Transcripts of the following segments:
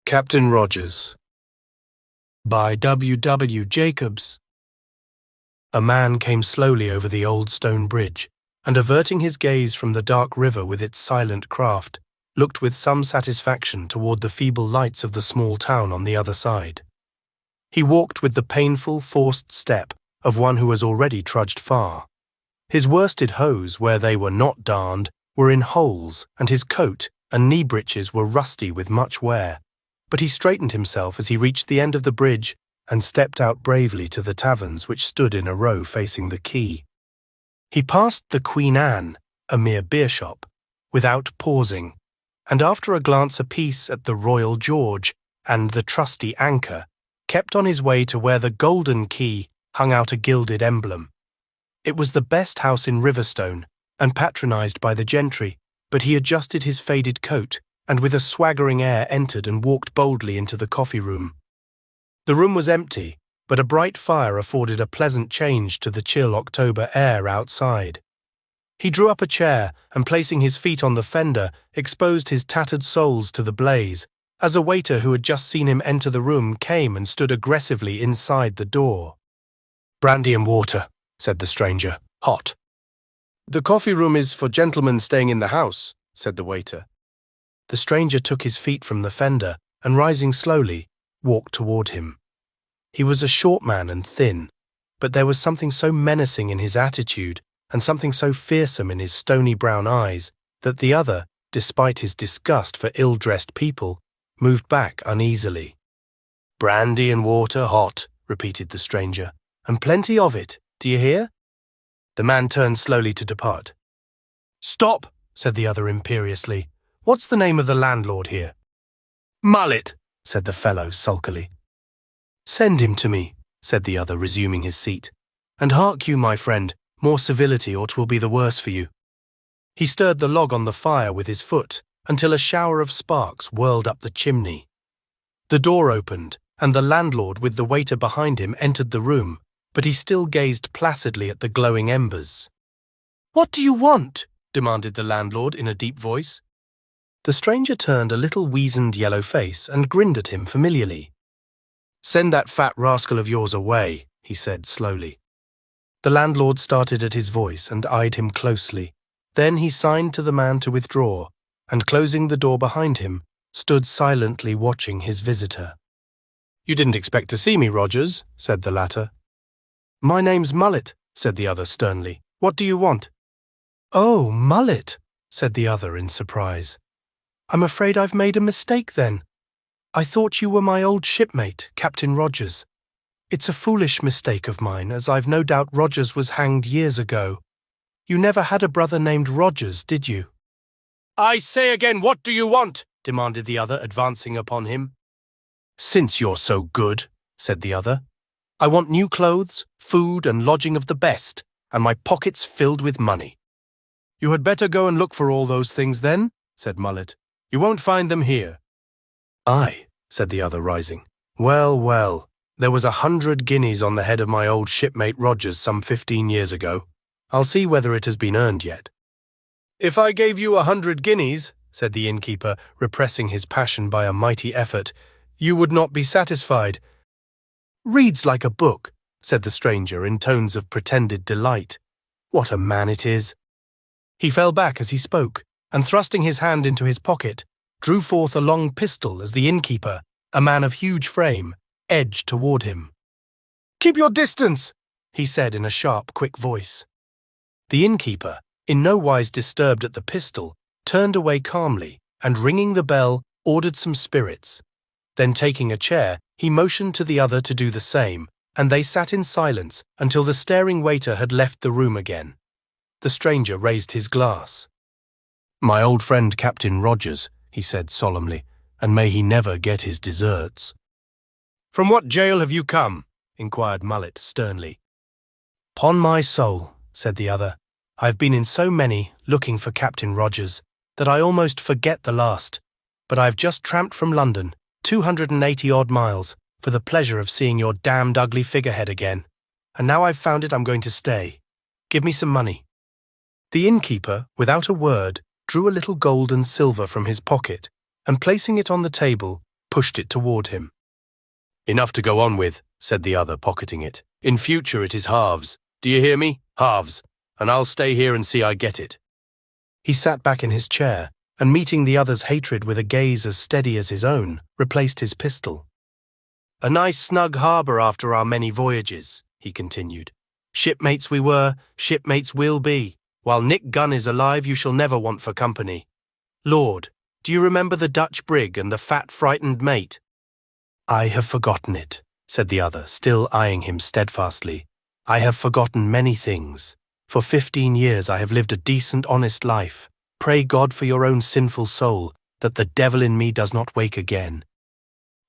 Captain Rogers by W. Jacobs. A man came slowly over the old stone bridge, and averting his gaze from the dark river with its silent craft, looked with some satisfaction toward the feeble lights of the small town on the other side. He walked with the painful, forced step of one who has already trudged far. His worsted hose, where they were not darned, were in holes, and his coat and knee breeches were rusty with much wear. But he straightened himself as he reached the end of the bridge and stepped out bravely to the taverns which stood in a row facing the quay. He passed the Queen Anne, a mere beer shop, without pausing, and after a glance apiece at the Royal George and the trusty Anchor, kept on his way to where the Golden Key hung out a gilded emblem. It was the best house in Riverstone, and patronized by the gentry, but he adjusted his faded coat, and with a swaggering air entered and walked boldly into the coffee room. The room was empty, but a bright fire afforded a pleasant change to the chill October air outside. He drew up a chair, and placing his feet on the fender, exposed his tattered soles to the blaze, as a waiter who had just seen him enter the room came and stood aggressively inside the door. "Brandy and water," said the stranger, "hot." "The coffee room is for gentlemen staying in the house," said the waiter. The stranger took his feet from the fender and, rising slowly, walked toward him. He was a short man and thin, but there was something so menacing in his attitude and something so fearsome in his stony brown eyes that the other, despite his disgust for ill-dressed people, moved back uneasily. "Brandy and water hot," repeated the stranger, "and plenty of it, do you hear?" The man turned slowly to depart. "Stop," said the other imperiously. "What's the name of the landlord here?" "Mullet," said the fellow sulkily. "Send him to me," said the other, resuming his seat. "And hark you, my friend, more civility or 'twill be the worse for you." He stirred the log on the fire with his foot until a shower of sparks whirled up the chimney. The door opened, and the landlord with the waiter behind him entered the room, but he still gazed placidly at the glowing embers. "What do you want?" demanded the landlord in a deep voice. The stranger turned a little weazened yellow face and grinned at him familiarly. "Send that fat rascal of yours away," he said slowly. The landlord started at his voice and eyed him closely. Then he signed to the man to withdraw, and closing the door behind him, stood silently watching his visitor. "You didn't expect to see me, Rogers," said the latter. "My name's Mullet," said the other sternly. "What do you want?" "Oh, Mullet," said the other in surprise. "I'm afraid I've made a mistake then. I thought you were my old shipmate, Captain Rogers. It's a foolish mistake of mine, as I've no doubt Rogers was hanged years ago. You never had a brother named Rogers, did you?" "I say again, what do you want?" demanded the other, advancing upon him. "Since you're so good," said the other, "I want new clothes, food and lodging of the best, and my pockets filled with money." "You had better go and look for all those things then," said Mullet. "You won't find them here." "Aye," said the other, rising. "Well, well, there was 100 guineas on the head of my old shipmate Rogers some 15 years ago. I'll see whether it has been earned yet." "If I gave you 100 guineas," said the innkeeper, repressing his passion by a mighty effort, "you would not be satisfied." "Reads like a book," said the stranger in tones of pretended delight. "What a man it is!" He fell back as he spoke, and thrusting his hand into his pocket, drew forth a long pistol as the innkeeper, a man of huge frame, edged toward him. "Keep your distance," he said in a sharp, quick voice. The innkeeper, in no wise disturbed at the pistol, turned away calmly, and ringing the bell, ordered some spirits. Then taking a chair, he motioned to the other to do the same, and they sat in silence until the staring waiter had left the room again. The stranger raised his glass. "My old friend Captain Rogers," he said solemnly, "and may he never get his deserts." "From what jail have you come?" inquired Mullet sternly. "'Pon my soul," said the other, "I've been in so many, looking for Captain Rogers, that I almost forget the last. But I've just tramped from London, 280-odd miles, for the pleasure of seeing your damned ugly figurehead again. And now I've found it, I'm going to stay. Give me some money." The innkeeper, without a word, drew a little gold and silver from his pocket, and placing it on the table, pushed it toward him. "Enough to go on with," said the other, pocketing it. "In future it is halves. Do you hear me? Halves. And I'll stay here and see I get it." He sat back in his chair, and meeting the other's hatred with a gaze as steady as his own, replaced his pistol. "A nice snug harbour after our many voyages," he continued. "Shipmates we were, shipmates will be. While Nick Gunn is alive, you shall never want for company. Lord, do you remember the Dutch brig and the fat, frightened mate?" "I have forgotten it," said the other, still eyeing him steadfastly. "I have forgotten many things. For 15 years I have lived a decent, honest life. Pray God for your own sinful soul, that the devil in me does not wake again."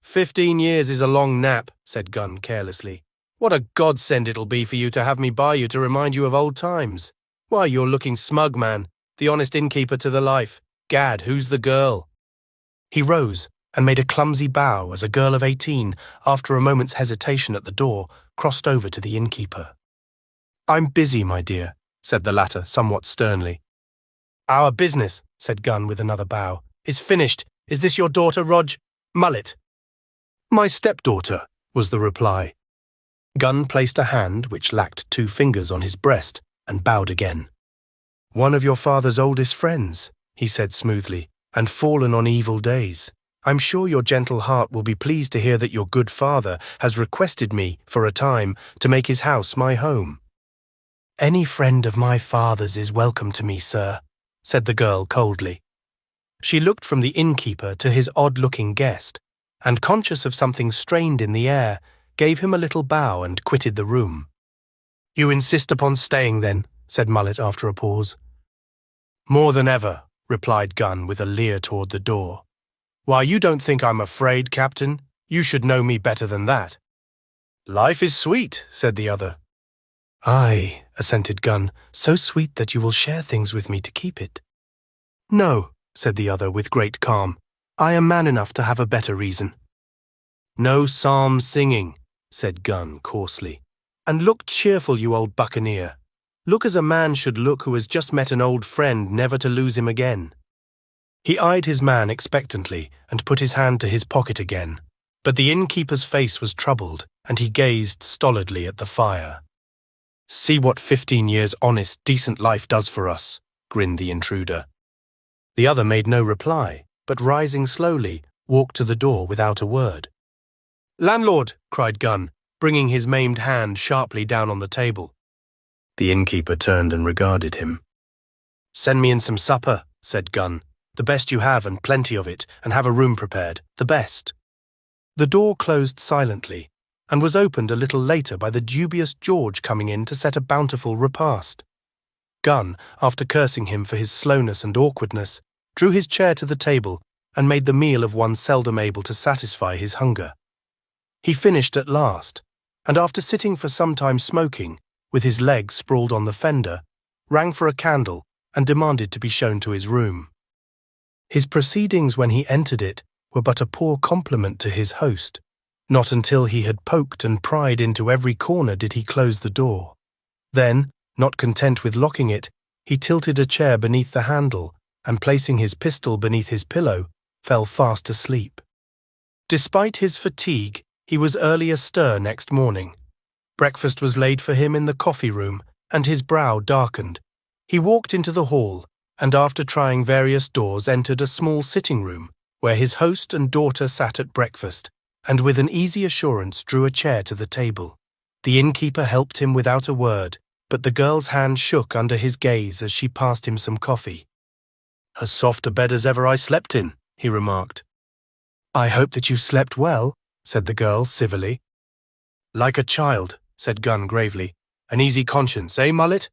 15 years is a long nap," said Gunn carelessly. "What a godsend it'll be for you to have me by you to remind you of old times. Why, you're looking smug, man. The honest innkeeper to the life. Gad, who's the girl?" He rose and made a clumsy bow as a girl of 18, after a moment's hesitation at the door, crossed over to the innkeeper. "I'm busy, my dear," said the latter somewhat sternly. "Our business," said Gunn with another bow, "is finished. Is this your daughter, Mullet?" "My stepdaughter," was the reply. Gunn placed a hand, which lacked 2 fingers, on his breast and bowed again. "One of your father's oldest friends," he said smoothly, "and fallen on evil days. I'm sure your gentle heart will be pleased to hear that your good father has requested me, for a time, to make his house my home." "Any friend of my father's is welcome to me, sir," said the girl coldly. She looked from the innkeeper to his odd-looking guest, and conscious of something strained in the air, gave him a little bow and quitted the room. "You insist upon staying, then?" said Mullet after a pause. "More than ever," replied Gunn with a leer toward the door. "Why, you don't think I'm afraid, Captain? You should know me better than that." "Life is sweet," said the other. "Aye," assented Gunn, "so sweet that you will share things with me to keep it." "No," said the other with great calm. "I am man enough to have a better reason." "No psalm singing," said Gunn coarsely. "And look cheerful, you old buccaneer. Look as a man should look who has just met an old friend, never to lose him again." He eyed his man expectantly and put his hand to his pocket again, but the innkeeper's face was troubled, and he gazed stolidly at the fire. "See what 15 years' honest, decent life does for us," grinned the intruder. The other made no reply, but rising slowly, walked to the door without a word. "Landlord!" cried Gunn, bringing his maimed hand sharply down on the table. The innkeeper turned and regarded him. "Send me in some supper," said Gunn. "The best you have, and plenty of it, and have a room prepared. The best." The door closed silently, and was opened a little later by the dubious George coming in to set a bountiful repast. Gunn, after cursing him for his slowness and awkwardness, drew his chair to the table and made the meal of one seldom able to satisfy his hunger. He finished at last, and after sitting for some time smoking, with his legs sprawled on the fender, rang for a candle and demanded to be shown to his room. His proceedings when he entered it were but a poor compliment to his host. Not until he had poked and pried into every corner did he close the door. Then, not content with locking it, he tilted a chair beneath the handle, and placing his pistol beneath his pillow, fell fast asleep. Despite his fatigue, he was early astir next morning. Breakfast was laid for him in the coffee-room, and his brow darkened. He walked into the hall, and after trying various doors entered a small sitting-room, where his host and daughter sat at breakfast, and with an easy assurance drew a chair to the table. The innkeeper helped him without a word, but the girl's hand shook under his gaze as she passed him some coffee. "As soft a bed as ever I slept in," he remarked. "I hope that you slept well," said the girl civilly. "Like a child," said Gunn gravely. "An easy conscience, eh, Mullet?"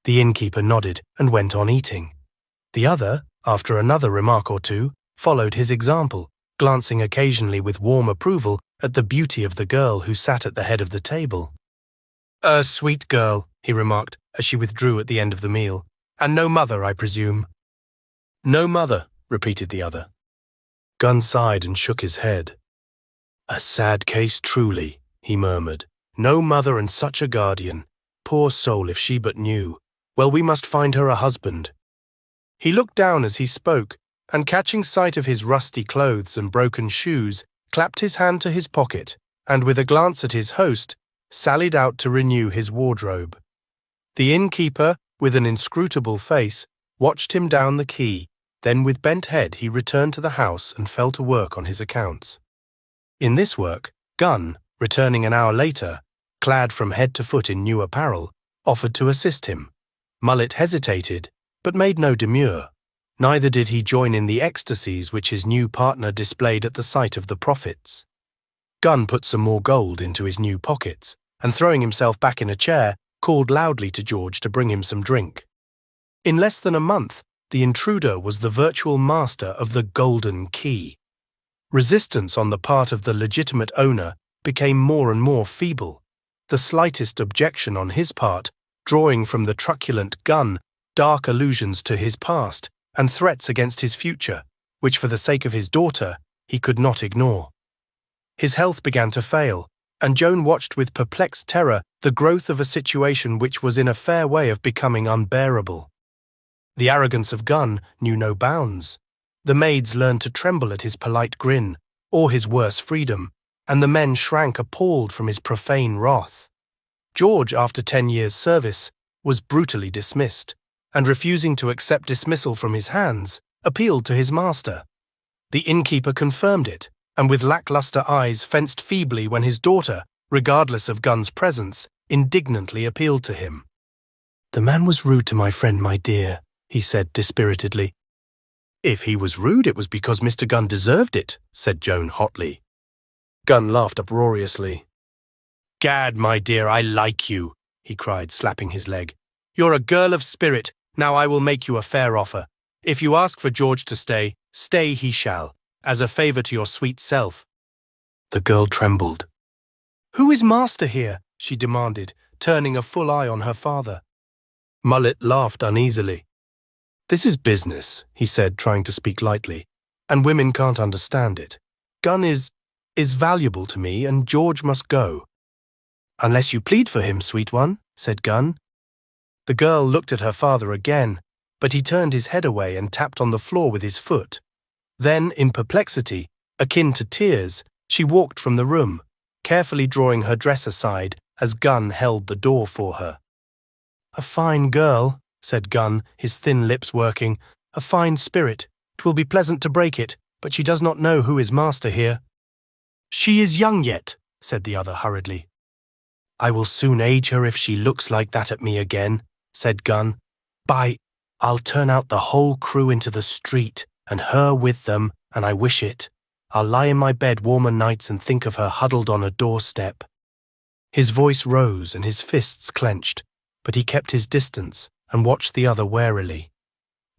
The innkeeper nodded and went on eating. The other, after another remark or two, followed his example, glancing occasionally with warm approval at the beauty of the girl who sat at the head of the table. "A sweet girl," he remarked, as she withdrew at the end of the meal. "And no mother, I presume?" "No mother," repeated the other. Gunn sighed and shook his head. "A sad case truly," he murmured. "No mother and such a guardian. Poor soul, if she but knew. Well, we must find her a husband." He looked down as he spoke, and catching sight of his rusty clothes and broken shoes, clapped his hand to his pocket, and with a glance at his host, sallied out to renew his wardrobe. The innkeeper, with an inscrutable face, watched him down the quay. Then with bent head he returned to the house and fell to work on his accounts. In this work, Gunn, returning an hour later, clad from head to foot in new apparel, offered to assist him. Mullet hesitated, but made no demur. Neither did he join in the ecstasies which his new partner displayed at the sight of the profits. Gunn put some more gold into his new pockets, and throwing himself back in a chair, called loudly to George to bring him some drink. In less than a month, the intruder was the virtual master of the Golden Key. Resistance on the part of the legitimate owner became more and more feeble, the slightest objection on his part drawing from the truculent Gunn dark allusions to his past and threats against his future, which for the sake of his daughter he could not ignore. His health began to fail, and Joan watched with perplexed terror the growth of a situation which was in a fair way of becoming unbearable. The arrogance of Gunn knew no bounds. The maids learned to tremble at his polite grin, or his worse freedom, and the men shrank appalled from his profane wrath. George, after 10 years' service, was brutally dismissed, and refusing to accept dismissal from his hands, appealed to his master. The innkeeper confirmed it, and with lackluster eyes fenced feebly when his daughter, regardless of Gunn's presence, indignantly appealed to him. "The man was rude to my friend, my dear," he said dispiritedly. "If he was rude, it was because Mr. Gunn deserved it," said Joan hotly. Gunn laughed uproariously. "Gad, my dear, I like you," he cried, slapping his leg. "You're a girl of spirit. Now I will make you a fair offer. If you ask for George to stay, stay he shall, as a favour to your sweet self." The girl trembled. "Who is master here?" she demanded, turning a full eye on her father. Mullet laughed uneasily. "This is business," he said, trying to speak lightly, "and women can't understand it. Gunn is valuable to me, and George must go." "Unless you plead for him, sweet one," said Gunn. The girl looked at her father again, but he turned his head away and tapped on the floor with his foot. Then, in perplexity, akin to tears, she walked from the room, carefully drawing her dress aside as Gunn held the door for her. "A fine girl," said Gunn, his thin lips working. "A fine spirit. 'Twill be pleasant to break it, but she does not know who is master here." "She is young yet," said the other hurriedly. "I will soon age her if she looks like that at me again," said Gunn. "By, I'll turn out the whole crew into the street, and her with them, and I wish it. I'll lie in my bed warmer nights and think of her huddled on a doorstep." His voice rose and his fists clenched, but he kept his distance and watched the other warily.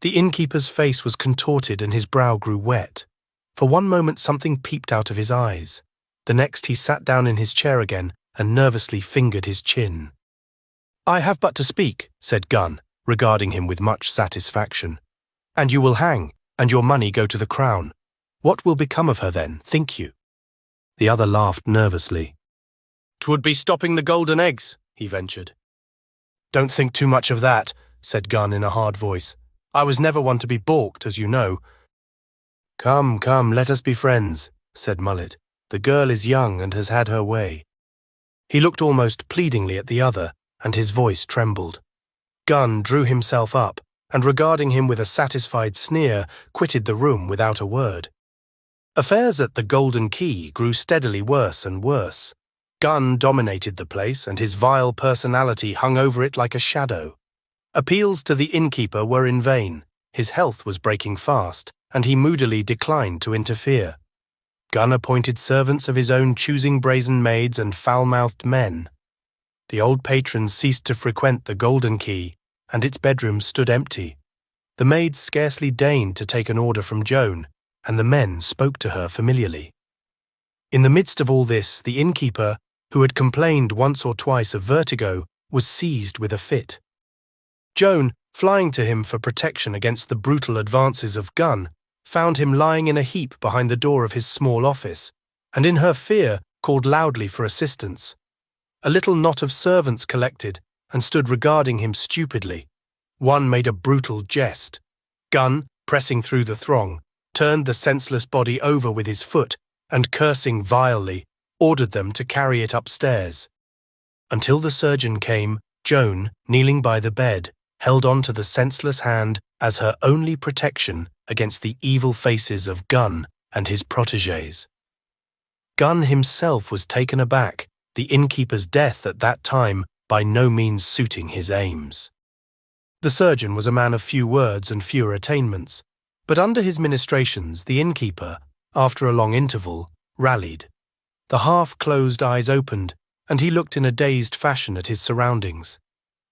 The innkeeper's face was contorted and his brow grew wet. For one moment something peeped out of his eyes. The next he sat down in his chair again and nervously fingered his chin. "I have but to speak," said Gunn, regarding him with much satisfaction. "And you will hang, and your money go to the crown. What will become of her then, think you?" The other laughed nervously. "'Twould be stopping the golden eggs," he ventured. "Don't think too much of that," said Gunn in a hard voice. "I was never one to be balked, as you know." "Come, come, let us be friends," said Mullet. "The girl is young and has had her way." He looked almost pleadingly at the other, and his voice trembled. Gunn drew himself up, and regarding him with a satisfied sneer, quitted the room without a word. Affairs at the Golden Key grew steadily worse and worse. Gunn dominated the place, and his vile personality hung over it like a shadow. Appeals to the innkeeper were in vain. His health was breaking fast, and he moodily declined to interfere. Gunn appointed servants of his own choosing brazen maids and foul-mouthed men. The old patrons ceased to frequent the Golden Key, and its bedrooms stood empty. The maids scarcely deigned to take an order from Joan, and the men spoke to her familiarly. In the midst of all this, the innkeeper, who had complained once or twice of vertigo, was seized with a fit. Joan, flying to him for protection against the brutal advances of Gunn, found him lying in a heap behind the door of his small office, and in her fear called loudly for assistance. A little knot of servants collected and stood regarding him stupidly. One made a brutal jest. Gunn, pressing through the throng, turned the senseless body over with his foot and, cursing vilely, ordered them to carry it upstairs. Until the surgeon came, Joan, kneeling by the bed, held on to the senseless hand as her only protection against the evil faces of Gunn and his protégés. Gunn himself was taken aback, the innkeeper's death at that time by no means suiting his aims. The surgeon was a man of few words and fewer attainments, but under his ministrations the innkeeper, after a long interval, rallied. The half-closed eyes opened, and he looked in a dazed fashion at his surroundings.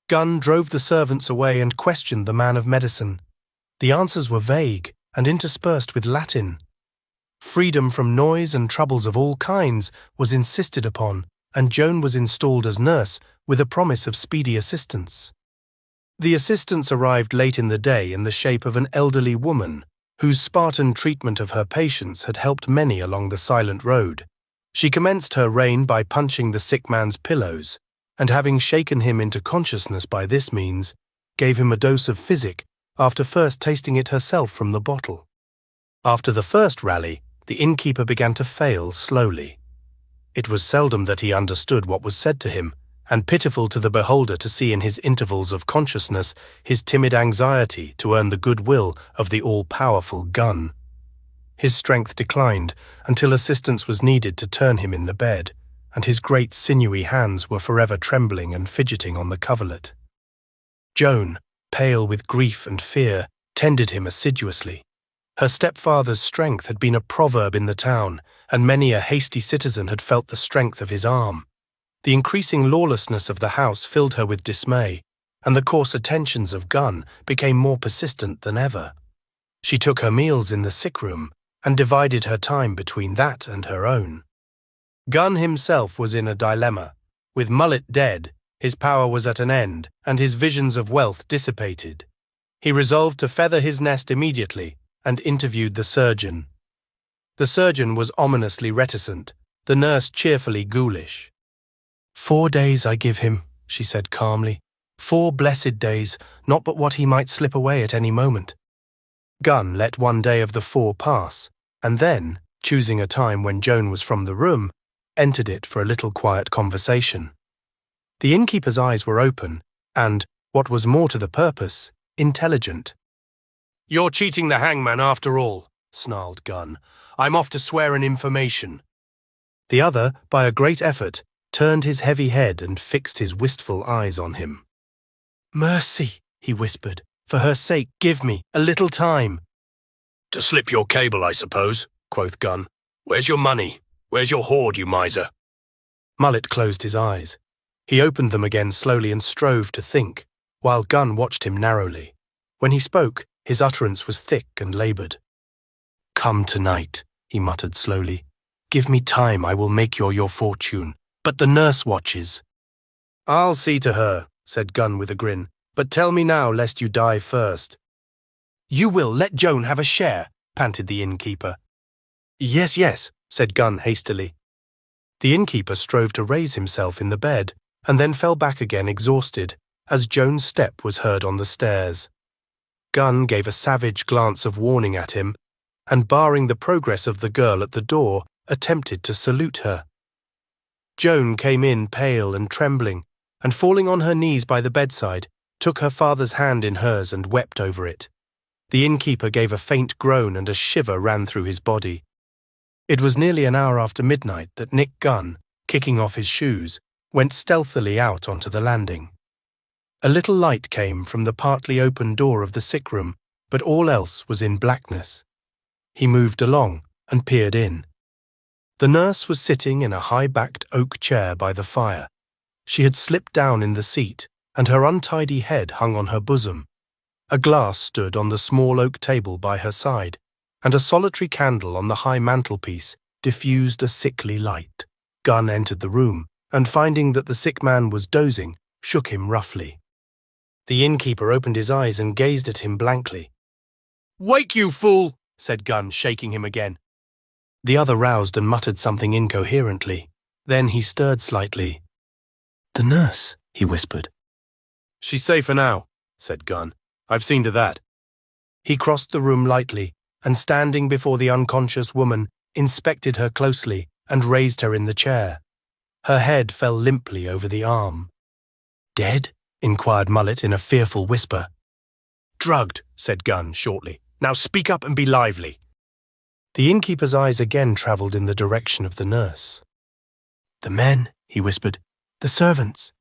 Gunn drove the servants away and questioned the man of medicine. The answers were vague and interspersed with Latin. Freedom from noise and troubles of all kinds was insisted upon, and Joan was installed as nurse with a promise of speedy assistance. The assistance arrived late in the day in the shape of an elderly woman, whose Spartan treatment of her patients had helped many along the silent road. She commenced her reign by punching the sick man's pillows, and having shaken him into consciousness by this means, gave him a dose of physic after first tasting it herself from the bottle. After the first rally, the innkeeper began to fail slowly. It was seldom that he understood what was said to him, and pitiful to the beholder to see in his intervals of consciousness his timid anxiety to earn the goodwill of the all-powerful Gunn. His strength declined until assistance was needed to turn him in the bed, and his great sinewy hands were forever trembling and fidgeting on the coverlet. Joan, pale with grief and fear, tended him assiduously. Her stepfather's strength had been a proverb in the town, and many a hasty citizen had felt the strength of his arm. The increasing lawlessness of the house filled her with dismay, and the coarse attentions of Gunn became more persistent than ever. She took her meals in the sick room, and divided her time between that and her own. Gunn himself was in a dilemma. With Mullet dead, his power was at an end, and his visions of wealth dissipated. He resolved to feather his nest immediately, and interviewed the surgeon. The surgeon was ominously reticent, the nurse cheerfully ghoulish. 4 days I give him, she said calmly. 4 blessed days, not but what he might slip away at any moment. Gunn let 1 day of the 4 pass, and then, choosing a time when Joan was from the room, entered it for a little quiet conversation. The innkeeper's eyes were open, and, what was more to the purpose, intelligent. "You're cheating the hangman after all," snarled Gunn. "I'm off to swear an information." The other, by a great effort, turned his heavy head and fixed his wistful eyes on him. "Mercy," he whispered. "For her sake, give me a little time." "To slip your cable, I suppose," quoth Gunn. "Where's your money? Where's your hoard, you miser?" Mullet closed his eyes. He opened them again slowly and strove to think, while Gunn watched him narrowly. When he spoke, his utterance was thick and laboured. "Come tonight," he muttered slowly. "Give me time, I will make your fortune. But the nurse watches." "I'll see to her," said Gunn with a grin. "But tell me now, lest you die first." "You will let Joan have a share," panted the innkeeper. Yes, said Gunn hastily. The innkeeper strove to raise himself in the bed, and then fell back again exhausted, as Joan's step was heard on the stairs. Gunn gave a savage glance of warning at him, and barring the progress of the girl at the door, attempted to salute her. Joan came in pale and trembling, and falling on her knees by the bedside, took her father's hand in hers and wept over it. The innkeeper gave a faint groan and a shiver ran through his body. It was nearly an hour after midnight that Nick Gunn, kicking off his shoes, went stealthily out onto the landing. A little light came from the partly open door of the sick room, but all else was in blackness. He moved along and peered in. The nurse was sitting in a high-backed oak chair by the fire. She had slipped down in the seat, and her untidy head hung on her bosom. A glass stood on the small oak table by her side, and a solitary candle on the high mantelpiece diffused a sickly light. Gunn entered the room, and finding that the sick man was dozing, shook him roughly. The innkeeper opened his eyes and gazed at him blankly. "Wake, you fool!" said Gunn, shaking him again. The other roused and muttered something incoherently. Then he stirred slightly. "The nurse," he whispered. "She's safer now," said Gunn. "I've seen to that." He crossed the room lightly, and standing before the unconscious woman, inspected her closely and raised her in the chair. Her head fell limply over the arm. "Dead?" inquired Mullet in a fearful whisper. "Drugged," said Gunn shortly. "Now speak up and be lively." The innkeeper's eyes again travelled in the direction of the nurse. "The men," he whispered. "The servants."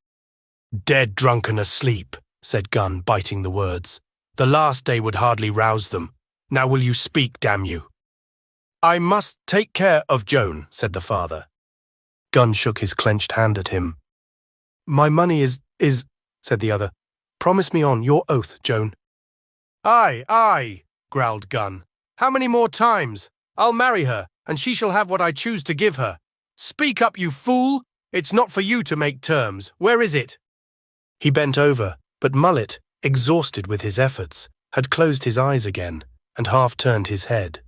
"Dead, drunk and asleep," said Gunn, biting the words. "The last day would hardly rouse them. Now will you speak, damn you?" "I must take care of Joan," said the father. Gunn shook his clenched hand at him. "My money is, said the other. "Promise me on your oath, Joan." "Aye, aye," growled Gunn. "How many more times? I'll marry her, and she shall have what I choose to give her. Speak up, you fool! It's not for you to make terms. Where is it?" He bent over, but Mullet, exhausted with his efforts, had closed his eyes again and half turned his head.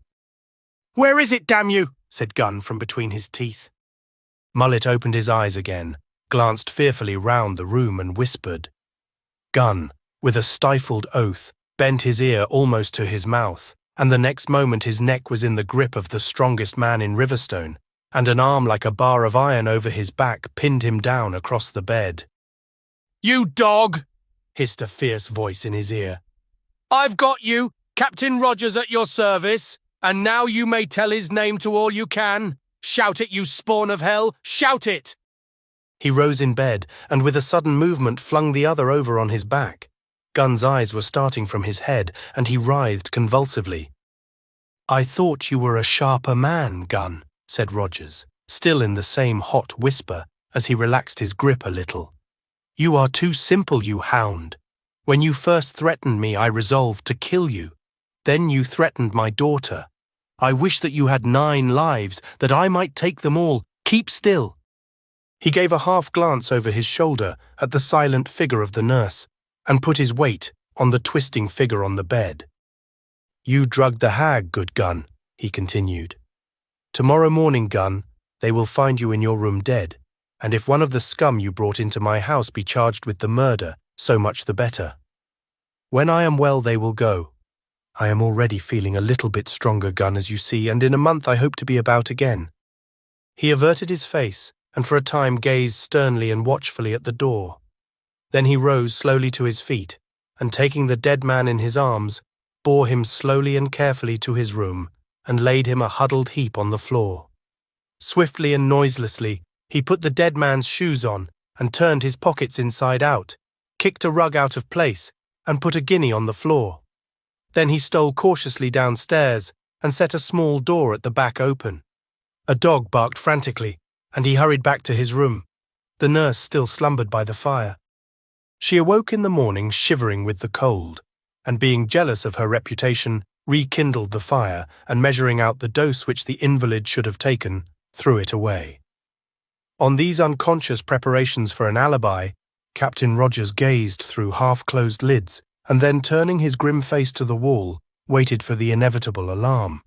"Where is it, damn you?" said Gunn from between his teeth. Mullet opened his eyes again, glanced fearfully round the room and whispered. Gunn, with a stifled oath, bent his ear almost to his mouth, and the next moment his neck was in the grip of the strongest man in Riverstone, and an arm like a bar of iron over his back pinned him down across the bed. "You dog!" hissed a fierce voice in his ear. "I've got you, Captain Rogers, at your service, and now you may tell his name to all you can. Shout it, you spawn of hell! Shout it!" He rose in bed, and with a sudden movement flung the other over on his back. Gunn's eyes were starting from his head, and he writhed convulsively. "I thought you were a sharper man, Gunn," said Rogers, still in the same hot whisper, as he relaxed his grip a little. "You are too simple, you hound. When you first threatened me, I resolved to kill you. Then you threatened my daughter. I wish that you had 9 lives, that I might take them all. Keep still." He gave a half glance over his shoulder at the silent figure of the nurse, and put his weight on the twisting figure on the bed. "You drugged the hag, good Gunn," he continued. "Tomorrow morning, Gunn, they will find you in your room dead, and if one of the scum you brought into my house be charged with the murder, so much the better. When I am well, they will go. I am already feeling a little bit stronger, Gunn, as you see, and in a month I hope to be about again." He averted his face, and for a time gazed sternly and watchfully at the door. Then he rose slowly to his feet, and taking the dead man in his arms, bore him slowly and carefully to his room, and laid him a huddled heap on the floor. Swiftly and noiselessly, he put the dead man's shoes on, and turned his pockets inside out, kicked a rug out of place, and put a guinea on the floor. Then he stole cautiously downstairs, and set a small door at the back open. A dog barked frantically, and he hurried back to his room. The nurse still slumbered by the fire. She awoke in the morning shivering with the cold, and being jealous of her reputation, rekindled the fire, and measuring out the dose which the invalid should have taken, threw it away. On these unconscious preparations for an alibi, Captain Rogers gazed through half-closed lids, and then turning his grim face to the wall, waited for the inevitable alarm.